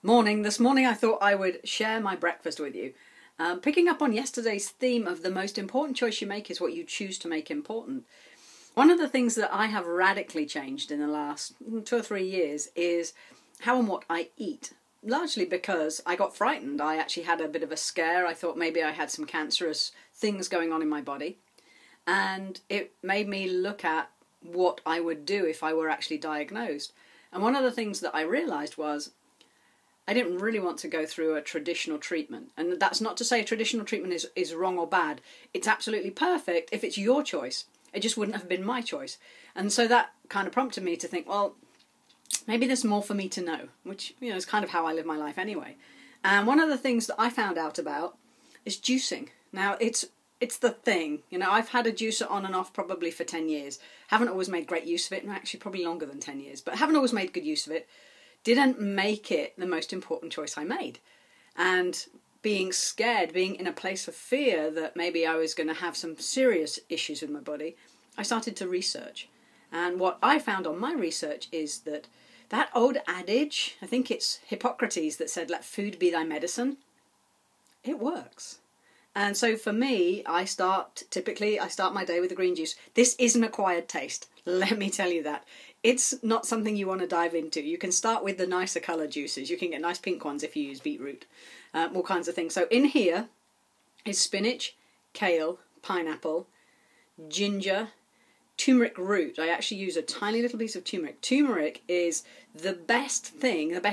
Morning. This morning I thought I would share my breakfast with you. Picking up on yesterday's theme of the most important choice you make is what you choose to make important. One of the things that I have radically changed in the last 2 or 3 years is how and what I eat. Largely because I got frightened. I actually had a bit of a scare. I thought maybe I had some cancerous things going on in my body. And it made me look at what I would do if I were actually diagnosed. And one of the things that I realised was I didn't really want to go through a traditional treatment. And that's not to say a traditional treatment is wrong or bad. It's absolutely perfect if it's your choice. It just wouldn't have been my choice. And so that kind of prompted me to think, well, maybe there's more for me to know, which, is kind of how I live my life anyway. And one of the things that I found out about is juicing. Now, it's the thing. I've had a juicer on and off probably for 10 years. Haven't always made great use of it. Actually, probably longer than 10 years. But haven't always made good use of it. Didn't make it the most important choice I made. And being scared, being in a place of fear that maybe I was going to have some serious issues with my body, I started to research. And what I found on my research is that old adage, I think it's Hippocrates that said, let food be thy medicine, it works. And so for me, I start my day with a green juice. This is an acquired taste, let me tell you that. It's not something you want to dive into. You can start with the nicer colour juices. You can get nice pink ones if you use beetroot, all kinds of things. So in here is spinach, kale, pineapple, ginger, turmeric root. I actually use a tiny little piece of turmeric. Turmeric is the best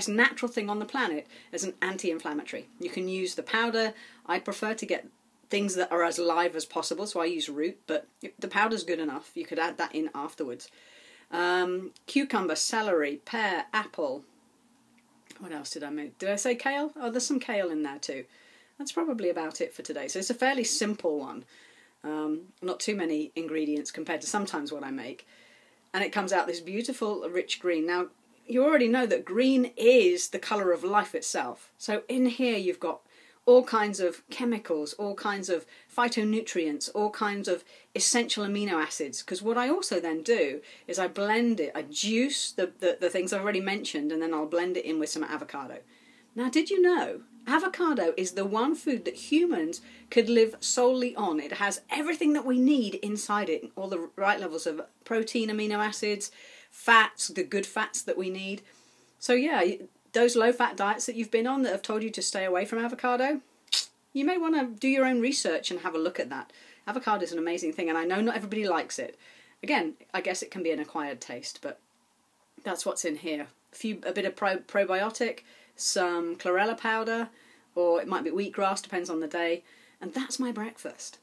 natural thing on the planet as an anti-inflammatory. You can use the powder. I prefer to get things that are as live as possible, so I use root, but the powder's good enough. You could add that in afterwards. Cucumber, celery, pear, apple. What else did I make? Did I say kale? Oh, there's some kale in there too. That's probably about it for today. So it's a fairly simple one. Not too many ingredients compared to sometimes what I make. And it comes out this beautiful, rich green. Now, you already know that green is the colour of life itself. So in here you've got all kinds of chemicals, all kinds of phytonutrients, all kinds of essential amino acids. Because what I also then do is I blend it, I juice the things I've already mentioned, and then I'll blend it in with some avocado. Now, did you know avocado is the one food that humans could live solely on? It has everything that we need inside it, all the right levels of protein, amino acids, fats, the good fats that we need. So yeah, those low-fat diets that you've been on that have told you to stay away from avocado, you may want to do your own research and have a look at that. Avocado is an amazing thing, and I know not everybody likes it. Again, I guess it can be an acquired taste, but that's what's in here. A bit of probiotic, some chlorella powder, or it might be wheatgrass, depends on the day, and that's my breakfast.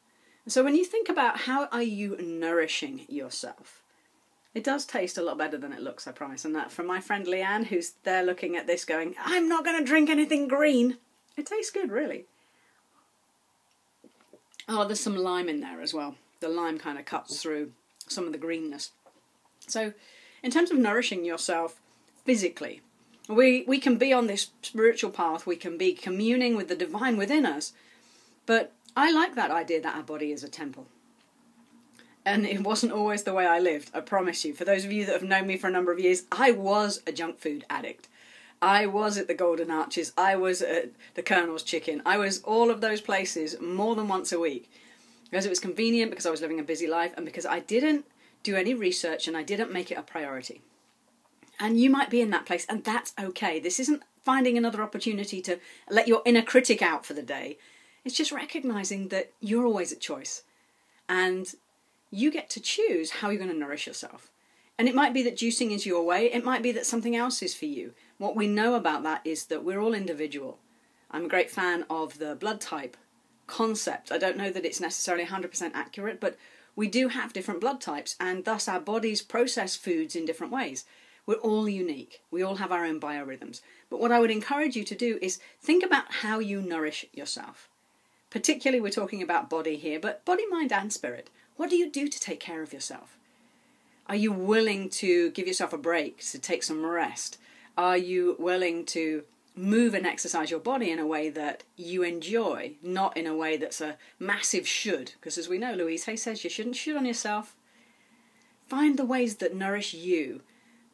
And so when you think about how are you nourishing yourself, it does taste a lot better than it looks, I promise. And that from my friend Leanne, who's there looking at this going, I'm not going to drink anything green. It tastes good, really. Oh, there's some lime in there as well. The lime kind of cuts through some of the greenness. So in terms of nourishing yourself physically, we can be on this spiritual path. We can be communing with the divine within us. But I like that idea that our body is a temple. And it wasn't always the way I lived, I promise you. For those of you that have known me for a number of years, I was a junk food addict. I was at the Golden Arches, I was at the Colonel's Chicken, I was all of those places more than once a week. Because it was convenient, because I was living a busy life, and because I didn't do any research and I didn't make it a priority. And you might be in that place, and that's okay. This isn't finding another opportunity to let your inner critic out for the day. It's just recognising that you're always at choice. And you get to choose how you're going to nourish yourself. And it might be that juicing is your way. It might be that something else is for you. What we know about that is that we're all individual. I'm a great fan of the blood type concept. I don't know that it's necessarily 100% accurate, but we do have different blood types, and thus our bodies process foods in different ways. We're all unique. We all have our own biorhythms. But what I would encourage you to do is think about how you nourish yourself. Particularly, we're talking about body here, but body, mind, and spirit. What do you do to take care of yourself? Are you willing to give yourself a break, to take some rest? Are you willing to move and exercise your body in a way that you enjoy, not in a way that's a massive should? Because as we know, Louise Hay says you shouldn't should on yourself. Find the ways that nourish you,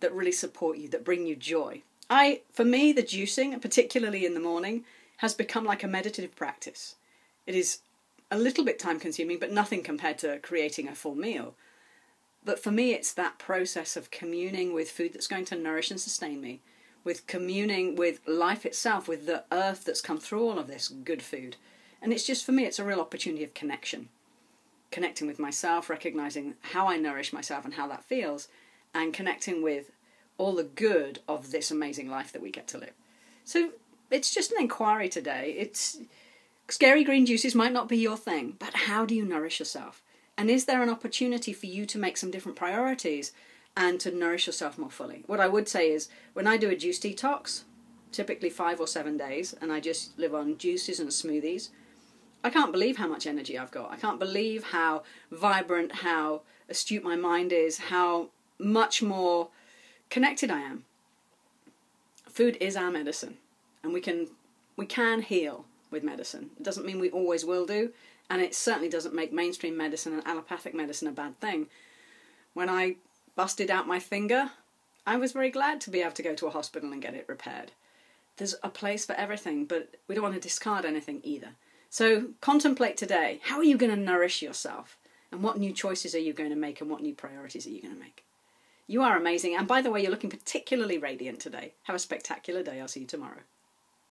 that really support you, that bring you joy. For me, the juicing, particularly in the morning, has become like a meditative practice. It is a little bit time consuming, but nothing compared to creating a full meal. But for me, it's that process of communing with food that's going to nourish and sustain me, with communing with life itself, with the earth that's come through all of this good food. And it's just, for me, it's a real opportunity of connection. Connecting with myself, recognizing how I nourish myself and how that feels, and connecting with all the good of this amazing life that we get to live. So it's just an inquiry today. Scary green juices might not be your thing, but how do you nourish yourself? And is there an opportunity for you to make some different priorities and to nourish yourself more fully? What I would say is, when I do a juice detox, typically 5 or 7 days, and I just live on juices and smoothies, I can't believe how much energy I've got. I can't believe how vibrant, how astute my mind is, how much more connected I am. Food is our medicine, and we can heal with medicine. It doesn't mean we always will do, and it certainly doesn't make mainstream medicine and allopathic medicine a bad thing. When I busted out my finger, I was very glad to be able to go to a hospital and get it repaired. There's a place for everything, but we don't want to discard anything either. So contemplate today, how are you going to nourish yourself? And what new choices are you going to make, and what new priorities are you going to make? You are amazing. And by the way, you're looking particularly radiant today. Have a spectacular day. I'll see you tomorrow.